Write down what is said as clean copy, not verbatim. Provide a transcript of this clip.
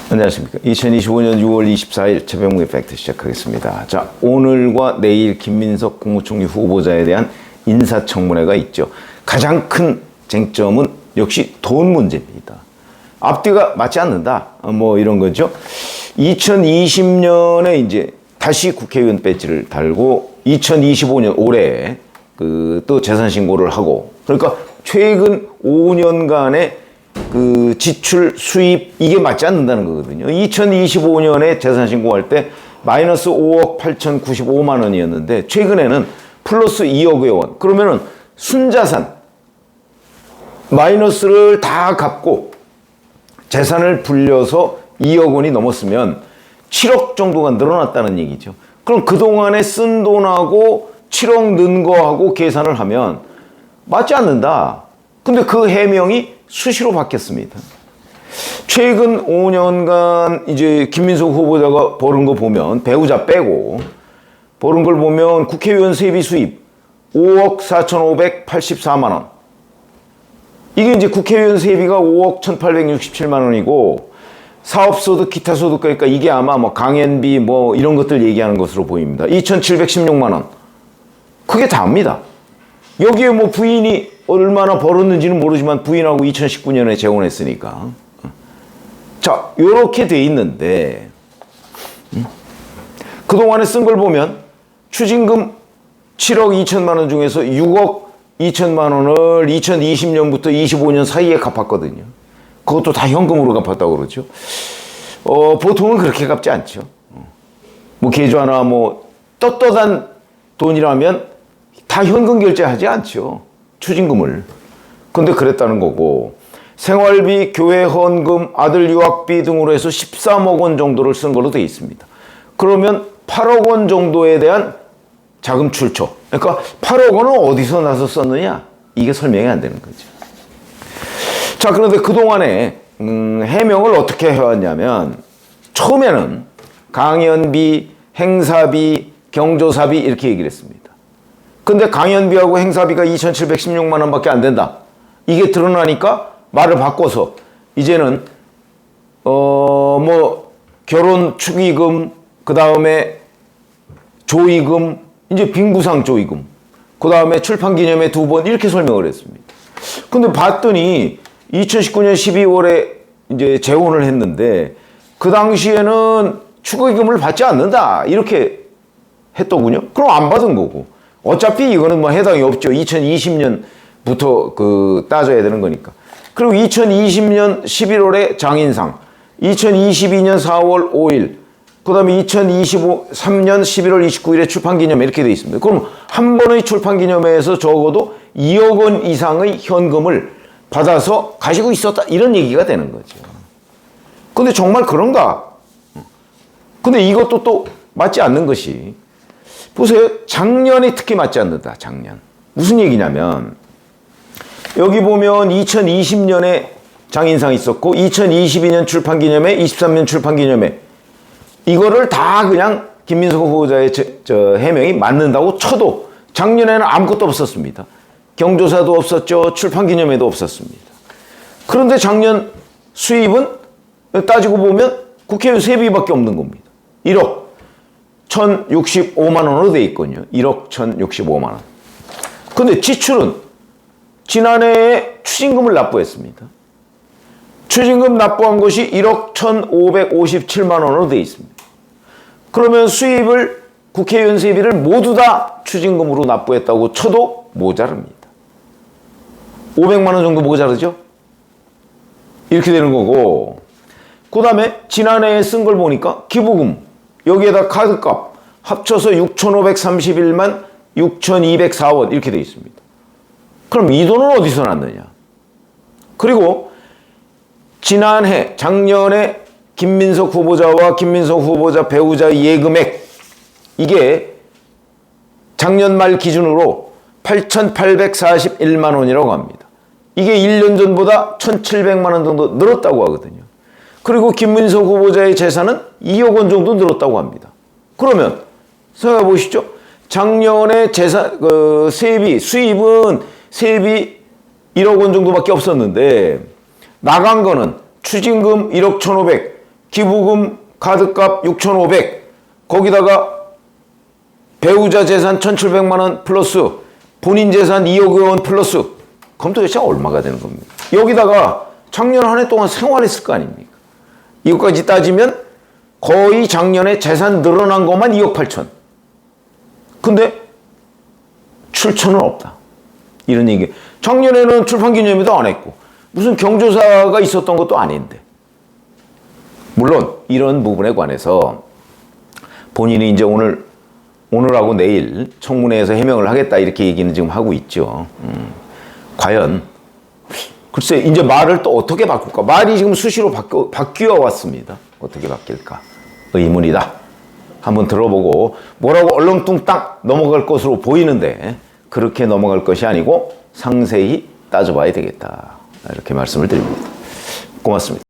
안녕하십니까. 2025년 6월 24일 최병무의 팩트 시작하겠습니다. 자, 오늘과 내일 김민석 국무총리 후보자에 대한 인사청문회가 있죠. 가장 큰 쟁점은 역시 돈 문제입니다. 앞뒤가 맞지 않는다. 뭐 이런 거죠. 2020년에 이제 다시 국회의원 배지를 달고 2025년 올해 또 재산 신고를 하고, 그러니까 최근 5년간의 그 지출, 수입, 이게 맞지 않는다는 거거든요. 2025년에 재산 신고할 때 마이너스 5억 8,095만 원이었는데 최근에는 플러스 2억여 원. 그러면은 순자산 마이너스를 다 갚고 재산을 불려서 2억 원이 넘었으면 7억 정도가 늘어났다는 얘기죠. 그럼 그동안에 쓴 돈하고 7억 는 거하고 계산을 하면 맞지 않는다. 근데 그 해명이 수시로 바뀌었습니다. 최근 5년간 이제 김민석 후보자가 벌은 거 보면, 배우자 빼고 벌은 걸 보면 국회의원 세비 수입 5억 4,584만 원. 이게 이제 국회의원 세비가 5억 1,867만 원이고, 사업소득, 기타 소득, 그러니까 이게 아마 뭐 강연비 뭐 이런 것들 얘기하는 것으로 보입니다. 2,716만 원. 그게 다입니다. 여기에 뭐 부인이 얼마나 벌었는지는 모르지만 부인하고 2019년에 재혼했으니까. 자, 요렇게 돼 있는데, 그동안에 쓴 걸 보면 추징금 7억 2천만 원 중에서 6억 2천만 원을 2020년부터 25년 사이에 갚았거든요. 그것도 다 현금으로 갚았다고 그러죠. 보통은 그렇게 갚지 않죠. 뭐 계좌나 뭐 떳떳한 돈이라면 다 현금 결제하지 않죠. 추징금을. 근데 그랬다는 거고, 생활비, 교회 헌금, 아들 유학비 등으로 해서 13억 원 정도를 쓴 걸로 되어 있습니다. 그러면 8억 원 정도에 대한 자금 출처. 그러니까 8억 원은 어디서 나서 썼느냐? 이게 설명이 안 되는 거죠. 자, 그런데 그동안에 해명을 어떻게 해왔냐면, 처음에는 강연비, 행사비, 경조사비 이렇게 얘기를 했습니다. 근데 강연비하고 행사비가 2,716만 원밖에 안 된다. 이게 드러나니까 말을 바꿔서 이제는 뭐 결혼 축의금, 그 다음에 조의금, 이제 빙구상 조의금, 그 다음에 출판기념회 2번 이렇게 설명을 했습니다. 근데 봤더니 2019년 12월에 이제 재혼을 했는데 그 당시에는 축의금을 받지 않는다 이렇게 했더군요. 그럼 안 받은 거고, 어차피 이거는 뭐 해당이 없죠. 2020년부터 따져야 되는 거니까. 그리고 2020년 11월에 장인상, 2022년 4월 5일, 그 다음에 2023년 11월 29일에 출판기념회 이렇게 돼 있습니다. 그럼 한 번의 출판기념회에서 적어도 2억 원 이상의 현금을 받아서 가지고 있었다, 이런 얘기가 되는 거죠. 근데 정말 그런가? 근데 이것도 또 맞지 않는 것이, 보세요. 작년이 특히 맞지 않는다. 작년. 무슨 얘기냐면, 여기 보면 2020년에 장인상 있었고 2022년 출판기념회, 23년 출판기념회, 이거를 다 그냥 김민석 후보자의 해명이 맞는다고 쳐도 작년에는 아무것도 없었습니다. 경조사도 없었죠. 출판기념회도 없었습니다. 그런데 작년 수입은 따지고 보면 국회의원 세비밖에 없는 겁니다. 1억 1,065만 원으로 돼 있거든요. 1억 1,065만 원. 근데 지출은 지난해에 추징금을 납부했습니다. 추징금 납부한 것이 1억 1,557만 원으로 돼 있습니다. 그러면 수입을, 국회의원 세비를 모두 다 추징금으로 납부했다고 쳐도 모자릅니다. 500만 원 정도 모자르죠? 이렇게 되는 거고, 그 다음에 지난해에 쓴 걸 보니까 기부금, 여기에다 카드값 합쳐서 6,531만 6,204원 이렇게 돼 있습니다. 그럼 이 돈은 어디서 났느냐? 그리고 지난해, 작년에 김민석 후보자와 김민석 후보자 배우자 예금액, 이게 작년 말 기준으로 8,841만 원이라고 합니다. 이게 1년 전보다 1,700만 원 정도 늘었다고 하거든요. 그리고 김민석 후보자의 재산은 2억 원 정도 늘었다고 합니다. 그러면 생각해 보시죠. 작년에 재산, 세비, 수입은 세비 1억 원 정도밖에 없었는데 나간 거는 추징금 1억 1,500, 기부금 카드값 6,500, 거기다가 배우자 재산 1,700만 원 플러스 본인 재산 2억 원 플러스, 그럼 도대체 얼마가 되는 겁니까? 여기다가 작년 한 해 동안 생활했을 거 아닙니까? 이것까지 따지면 거의 작년에 재산 늘어난 것만 2억 8천. 근데 출처는 없다. 이런 얘기. 작년에는 출판기념회도 안 했고 무슨 경조사가 있었던 것도 아닌데. 물론 이런 부분에 관해서 본인이 이제 오늘하고 내일 청문회에서 해명을 하겠다 이렇게 얘기는 지금 하고 있죠. 과연 글쎄 이제 말을 또 어떻게 바꿀까? 말이 지금 수시로 바뀌어 왔습니다. 어떻게 바뀔까? 의문이다. 한번 들어보고 뭐라고 얼렁뚱땅 넘어갈 것으로 보이는데 그렇게 넘어갈 것이 아니고 상세히 따져봐야 되겠다. 이렇게 말씀을 드립니다. 고맙습니다.